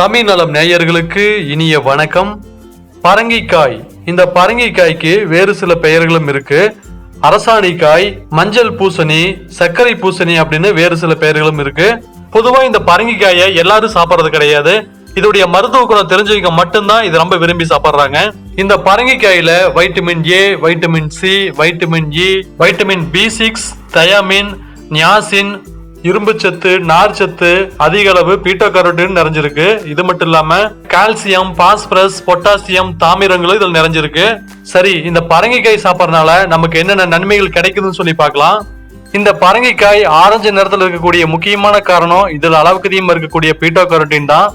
தமிழ் நலம் நேயர்களுக்கு இனிய வணக்கம். பரங்கிக்காய். இந்த பரங்கிக்காய்க்கு வேறு சில பெயர்களும் இருக்கு. அரசாணிக்காய், மஞ்சள் பூசணி, சர்க்கரை பூசணி அப்படின்னு வேறு சில பெயர்களும் இருக்கு. பொதுவா இந்த பரங்கிக்காயை எல்லாரும் சாப்பிட்றது கிடையாது. இதோடைய மருத்துவ குணம் தெரிஞ்சவங்க மட்டும்தான் இது ரொம்ப விரும்பி சாப்பிட்றாங்க. இந்த பரங்கிக்காயில vitamin A, vitamin C, vitamin E, vitamin B6, thiamine, niacin, இரும்பு சத்து, நார் சத்து, அதிக அளவு பீட்டா கரோட்டின் நிறைஞ்சிருக்கு. இது மட்டும் இல்லாம கால்சியம், பாஸ்பரஸ், பொட்டாசியம், தாமிரங்களும் இதில் நிறைஞ்சிருக்கு. சரி, இந்த பரங்கிக்காய் சாப்பிட்றதுனால நமக்கு என்னென்ன நன்மைகள் கிடைக்குதுன்னு சொல்லி பார்க்கலாம். இந்த பரங்கிக்காய் ஆரஞ்சு நிறத்தில் இருக்கக்கூடிய முக்கியமான காரணம் இதில் அளவுக்கு அதிகமாக இருக்கக்கூடிய பீட்டா கரோட்டின் தான்.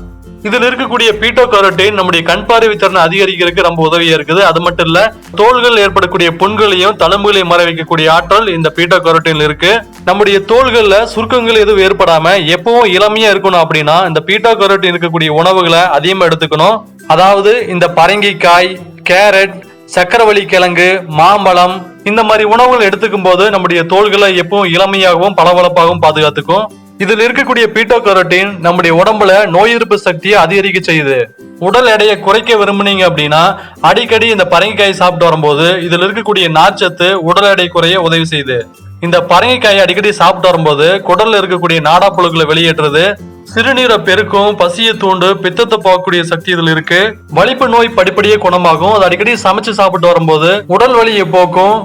இதுல இருக்கக்கூடிய பீட்டா கரோட்டின் நம்முடைய கண் பார்வை திறனை அதிகரிக்கிறதுக்கு ரொம்ப உதவியா இருக்குது. அது மட்டும் இல்ல, தோள்கள் ஏற்படக்கூடிய புண்களையும் தழும்புகளையும் மறை வைக்கக்கூடிய ஆற்றல் இந்த பீட்டா கரோட்டின்ல இருக்கு. நம்முடைய தோள்கள்ல சுருக்கங்கள் எதுவும் ஏற்படாம எப்பவும் இளமையா இருக்கணும் அப்படின்னா இந்த பீட்டா கரோட்டின் இருக்கக்கூடிய உணவுகளை அதிகமா எடுத்துக்கணும். அதாவது இந்த பரங்கிக்காய், கேரட், சக்கரவள்ளி கிழங்கு, மாம்பழம் இந்த மாதிரி உணவுகள் எடுத்துக்கும் போது நம்முடைய தோள்களை எப்பவும் இளமையாகவும் பளபளப்பாகவும் பாதுகாத்துக்கும். இதுல இருக்கக்கூடிய பீட்டா கரோட்டின் நம்முடைய உடம்புல நோய் எதிர்ப்பு சக்தியை அதிகரிக்க செய்யுது. உடல் எடையை குறைக்க விரும்புனீங்க அப்படின்னா அடிக்கடி இந்த பரங்கிக்காய் சாப்பிட்டு வரும்போது இதுல இருக்கக்கூடிய நார்ச்சத்து உடல் எடை குறைய உதவி செய்யுது. இந்த பரங்கிக்காயை அடிக்கடி சாப்பிட்டு வரும்போது குடல்ல இருக்கக்கூடிய நாடாப்புழுக்களை வெளியேற்றுறது, சிறுநீரை பெருக்கும், பசியை தூண்டு, பித்தத்தை போகக்கூடிய சக்தி இதுல இருக்கு. வலிப்பு நோய் படிப்படியே குணமாகும். அது அடிக்கடி சமைச்சு சாப்பிட்டு வரும்போது உடல் வலியை போக்கும்.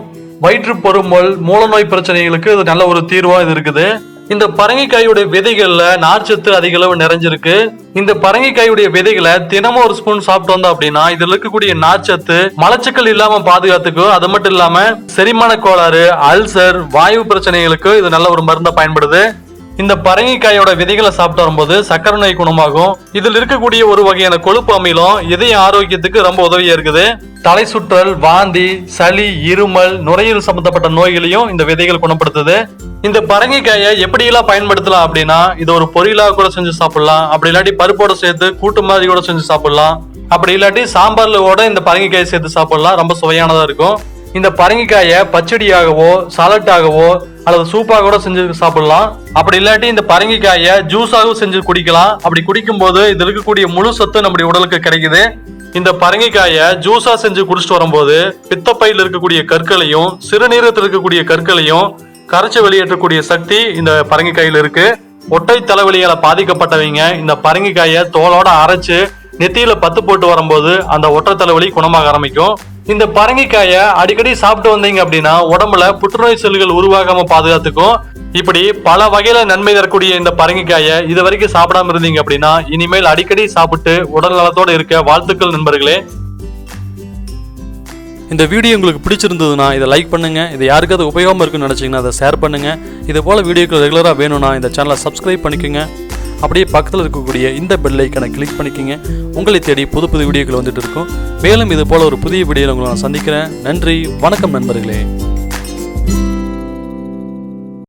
வயிற்று பொறுமல், மூல நோய் பிரச்சனைகளுக்கு இது நல்ல ஒரு தீர்வா இது இருக்குது. இந்த பரங்கிக்காயுடைய விதைகள்ல நார்ச்சத்து அதிக அளவு நிறைஞ்சிருக்கு. இந்த பரங்கிக்காயுடைய விதைகளை தினமும் ஒரு ஸ்பூன் சாப்பிட்டு வந்தோம் அப்படின்னா இதுல இருக்கக்கூடிய நார்ச்சத்து மலச்சிக்கல் இல்லாம பாதுகாத்துக்கும். அது மட்டும் இல்லாம செரிமான கோளாறு, அல்சர், வாயு பிரச்சனைகளுக்கு இது நல்ல ஒரு மருந்தா பயன்படுது. இந்த பரங்கிக்காயோட விதைகளை சாப்பிட்டு வரும்போது சக்கரை நோய் குணமாகும். இதுல இருக்கக்கூடிய ஒரு வகையான கொழுப்பு அமிலம் இதய ஆரோக்கியத்துக்கு ரொம்ப உதவியா இருக்குது. தலை சுற்றல், வாந்தி, சளி, இருமல், நுரையீரல் சம்பந்தப்பட்ட நோய்களையும் இந்த விதைகள் குணப்படுத்துது. இந்த பரங்கிக்காயை எப்படி எல்லாம் பயன்படுத்தலாம் அப்படின்னா இது ஒரு பொரியலா கூட செஞ்சு சாப்பிடலாம். அப்படி இல்லாட்டி பருப்போட சேர்த்து கூட்டு மாதிரி கூட செஞ்சு சாப்பிடலாம். அப்படி இல்லாட்டி சாம்பார்ல கூட இந்த பரங்கிக்காயை சேர்த்து சாப்பிடலாம். ரொம்ப சுவையானதா இருக்கும். இந்த பரங்கிக்காயை பச்சடியாகவோ, சாலட்டாகவோ அல்லது சூப்பாக கூட செஞ்சு சாப்பிடலாம். அப்படி இல்லாட்டி இந்த பரங்கிக்காயை ஜூஸாகவும் செஞ்சு குடிக்கலாம். அப்படி குடிக்கும் போது இதுல இருக்கக்கூடிய முழு சத்து நம்முடைய உடலுக்கு கிடைக்குது. இந்த பரங்கிக்காயை ஜூஸா செஞ்சு குடிச்சிட்டு வரும்போது பித்தப்பையில் இருக்கக்கூடிய கற்களையும் சிறுநீரத்தில் இருக்கக்கூடிய கற்களையும் கரைச்சி வெளியேற்றக்கூடிய சக்தி இந்த பரங்கிக்காயில இருக்கு. ஒட்டை தலைவலியால பாதிக்கப்பட்டவங்க இந்த பரங்கிக்காயை தோலோட அரைச்சு நெத்தியில பத்து போட்டு வரும்போது அந்த ஒற்றை தலைவலி குணமாக ஆரம்பிக்கும். இந்த பரங்கிக்காயை அடிக்கடி சாப்பிட்டு வந்தீங்க அப்படின்னா உடம்புல புற்றுநோய் செல்கள் உருவாகாம பாதுகாத்துக்கும். இப்படி பல வகையில நன்மை தரக்கூடிய இந்த பரங்கிக்காயை இது வரைக்கும் சாப்பிடாம இருந்தீங்க அப்படின்னா இனிமேல் அடிக்கடி சாப்பிட்டு உடல் நலத்தோட இருக்க வாழ்த்துக்கள் நண்பர்களே. இந்த வீடியோ உங்களுக்கு பிடிச்சிருந்ததுன்னா இதை லைக் பண்ணுங்க. இது யாருக்காவது உபயோகமா இருக்குன்னு நினைச்சீங்கன்னா அதை ஷேர் பண்ணுங்க. இது போல வீடியோக்கள் ரெகுலரா வேணும்னா இந்த சேனலை சப்ஸ்கிரைப் பண்ணிக்கோங்க. அப்படியே பக்கத்தில் இருக்கக்கூடிய இந்த பெல் ஐக்கனை கிளிக் பண்ணிக்கோங்க. உங்களை தேடி புது புது வீடியோக்கள் வந்துட்டு இருக்கும். மேலும் இது போல ஒரு புதிய வீடியோவில் உங்களை நான் சந்திக்கிறேன். நன்றி, வணக்கம் நண்பர்களே.